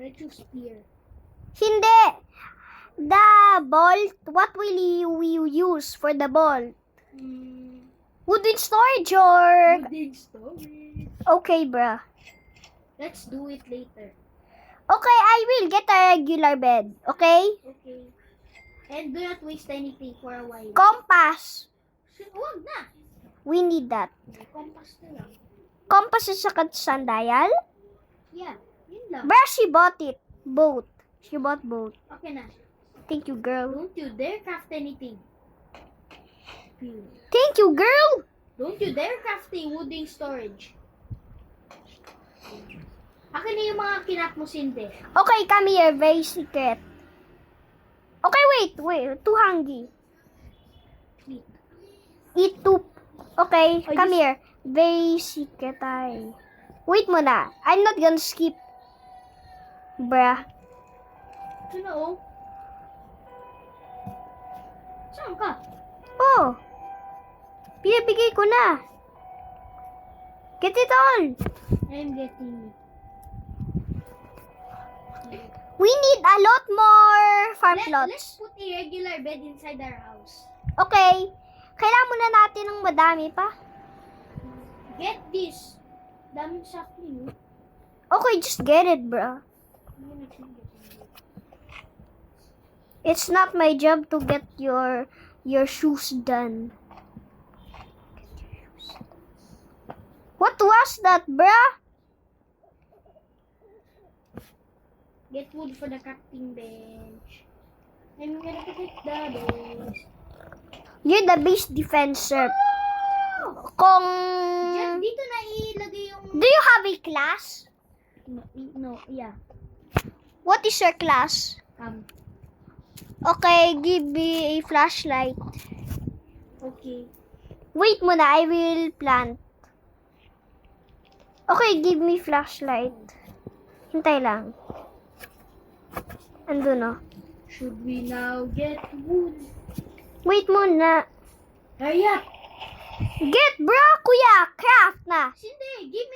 Let's choose spear. Hindi. The bolt, what will you use for the bolt? Wooden storage or... Wooden storage. Okay, bruh. Let's do it later. Okay, I will get a regular bed. Okay? Okay. And do not waste anything for a while. Compass. Huwag na. We need that. Compass na lang. Compass is a sundial? Yeah, yun lang. Bruh, she bought it. Both. She bought both. Okay na. Thank you, girl. Don't you dare craft anything. Thank you, girl. Don't you dare craft a wooden storage. Akin na yung mga kinap mo, Cindy. Okay, come here. Very secret. Okay, wait. Too hungry. Eat two. Okay, Oh, come you- here. Very secret ay. Wait muna. I'm not gonna skip. Bruh. Ito na, oh. Saan ka? Oh. Pinabigay ko na. Get it all. I'm getting it. We need a lot more farm Let's plots. put a regular bed inside our house. Okay. Kailangan muna natin ng madami pa. Get this. Daming sapling, oh. Okay, just get it, bruh. It's not my job to get your shoes done. What was that, bruh? Get wood for the crafting bench. I'm gonna protect the base. You're the base defender. Kung... Diyan, dito na ilagay yung... Do you have a class? No, yeah. What is your class? Okay, give me a flashlight. Okay. Wait muna, I will plant. Okay, give me flashlight. Hintay lang. Andun, no? Should we now get wood? Wait muna. Hurry up! Get, bro, kuya! Craft na! Cindy, give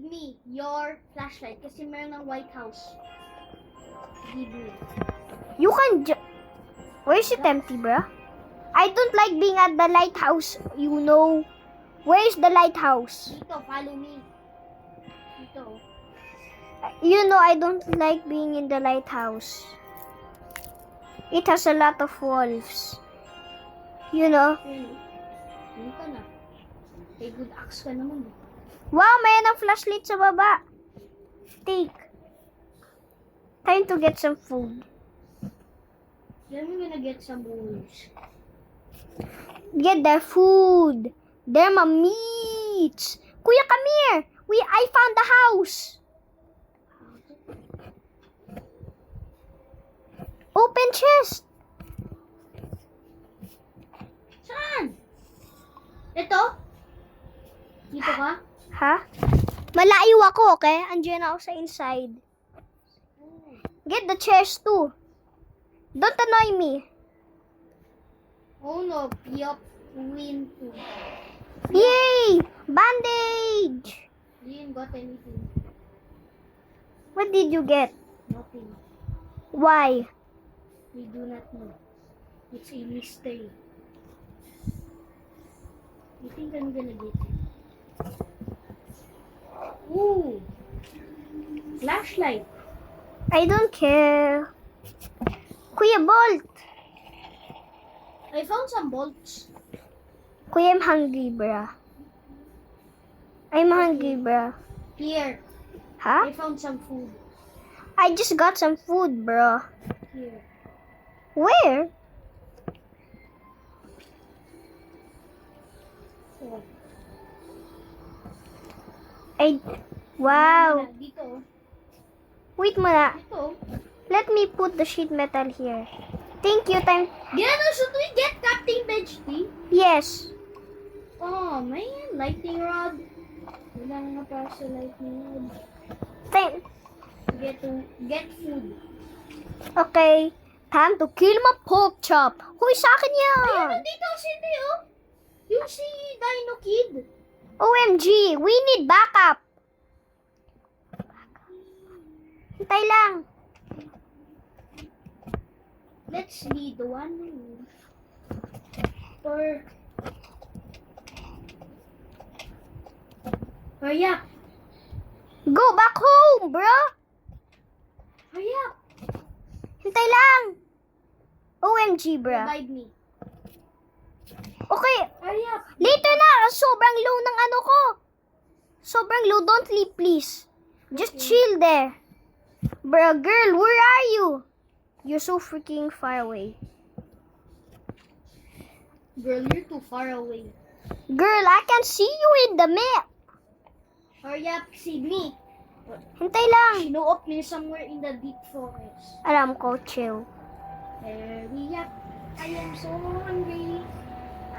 me your flashlight kasi meron ng White House. Give me. You can Where is it empty, bro? I don't like being at the lighthouse, you know. Where is the lighthouse? Dito, follow me. Dito. You know, I don't like being in the lighthouse. It has a lot of wolves. You know. Hindi ka na. May good axe ka naman. Wow, mayroon ng flashlight sa baba. Take. Time to get some food. Then we're gonna get some wolves. Get their food. They're my meats. Kuya, come here. I found the house. Open chest. Saan? Ito? Dito ka? Ha? Malayo ako, okay? Andiyan ako sa inside. Get the chest too. Don't annoy me. Oh no, yup, win too. Yay! Bandage! Didn't got anything. What did you get? Nothing. Why? We do not know. It's a mystery. You think I'm gonna get it? Ooh! Flashlight. I don't care. Kuya, bolt! I found some bolts. Kuya, I'm hungry, bruh. I'm hungry, bruh. Here. Huh? I found some food. I just got some food, bro. Here. Where? Oh. Wow. Dito. Wait muna. Dito. Let me put the sheet metal here. Thank you, time. Gano, should we get crafting bench tea? Yes. Oh man, lightning rod. Wala nga para sa lightning rod. Time. Get food. Okay. Time to kill my pork chop. Huy, sa akin yan. Ayun, nandito Cindy, oh. Yung si Dino Kid. OMG, we need backup. Hintay lang. Let's be the one for... Hurry up! Go back home, bro. Hurry up! Hintay lang. OMG, bro. Revive me. Okay, Hurry up! later na. Sobrang low ng ano ko. Sobrang low. Don't leave, please. Just chill there. Bro, girl, where are you? You're so freaking far away. Girl, you're too far away. Girl, I can see you in the map. Hurry up, see me. Hintay lang. Sinuot me somewhere in the deep forest. Alam ko, chill. Hurry up. I am so hungry.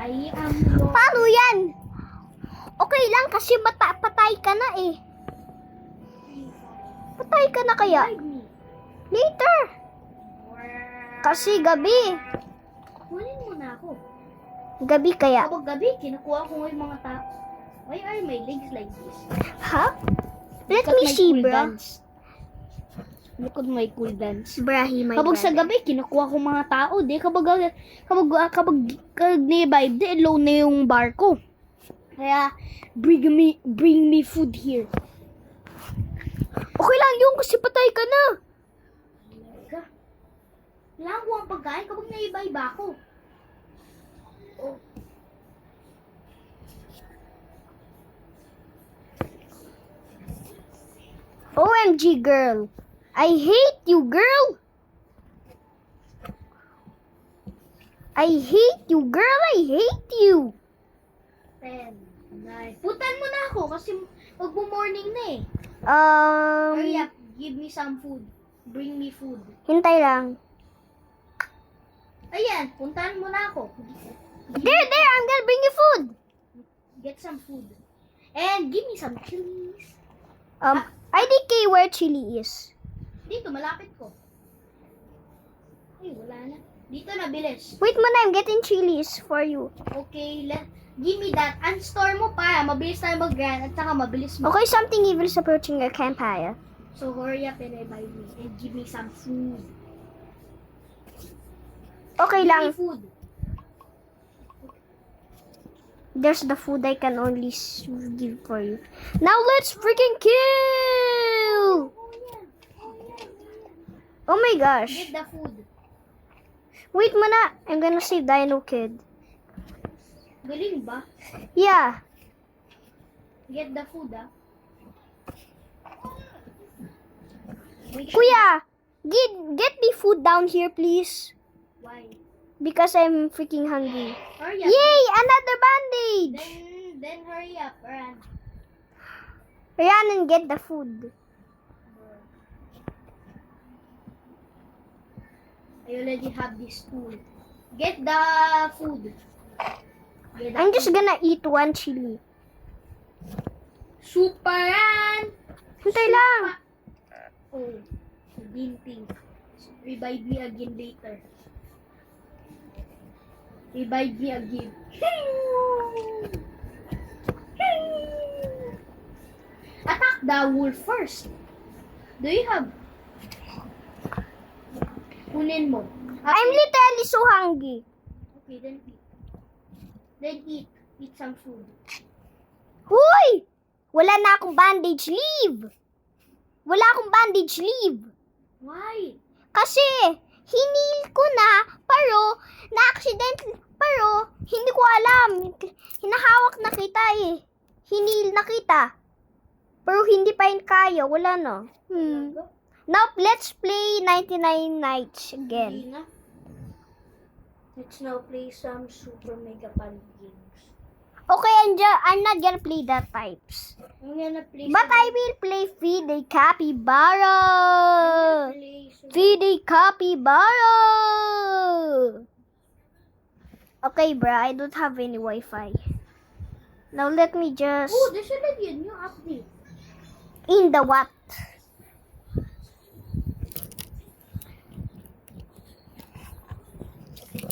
I am lost. Paano yan? Okay lang kasi patay ka na eh. Patay ka na kaya? Revive me. Later. Kasi gabi. Kunin mo na ako. Gabi kaya. Kapag gabi, kinukuha ko yung mga tao. Why are my legs like this? Ha? Let Look at me my see, cool bro. dance. Look at my cool dance. Brahi, my Kapag sa brother. gabi, kinukuha ko mga tao. Di, kapag ni-vibe, di, low na yung bar ko. Kaya, bring me food here. Okay lang yun kasi patay ka na. Kailangan ko ang pagkain kapag naiba-iba ako. Oh. OMG, girl. I hate you, girl. I hate you, girl. I hate you. 10, 9. Putan mo na ako kasi magpo-morning na eh. Hurry up, give me some food. Bring me food. Hintay lang. Ayan, puntahan mo na ako. There, I'm gonna bring you food. Get some food. And give me some chilies. IDK where chili is. Dito, malapit ko. Ay, wala na. Dito na, bilis. Wait muna, I'm getting chilies for you. Okay, give me that. Unstore mo para mabilis tayo mag-run at saka mabilis mo. Okay, something evil is approaching your campfire. So hurry up and revive me and give me some food. Okay Give lang. me food. There's the food I can only give for you. Now let's freaking kill! Oh my gosh. Get the food. Wait muna. I'm gonna save Dino Kid. Galing ba? Yeah. Get the food, ah. Make sure- Kuya, get me food down here, please. Why? Because I'm freaking hungry. Hurry up. Yay! Another bandage! Then hurry up, run. Run and get the food. I already have this tool. Get the food. Get the I'm just food. gonna eat one chili. Superan! Hintay lang. Oh, ginting. Revive me again later. Revive me again. Attack the wolf first. Do you have? Kunin mo. I'm literally so hungry. Okay, then eat. Then eat. Eat some food. Huy! Wala na akong bandage. Leave! Wala akong bandage. Leave! Why? Kasi, hinil ko na, pero, hindi ko alam. Hinahawak na kita eh. Hinil na kita. Pero hindi pa yun kaya. Wala na. Now, let's play 99 Nights again. Hindi na. Let's now play some Super Mega Pan games. Okay, I'm not gonna play that types. I'm gonna play But I will play Feed a Capybara. Super Feed a Capybara. Okay, bruh, I don't have any Wi-Fi. Now let me just... Oh, there's already a new update. In the what?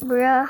Bruh.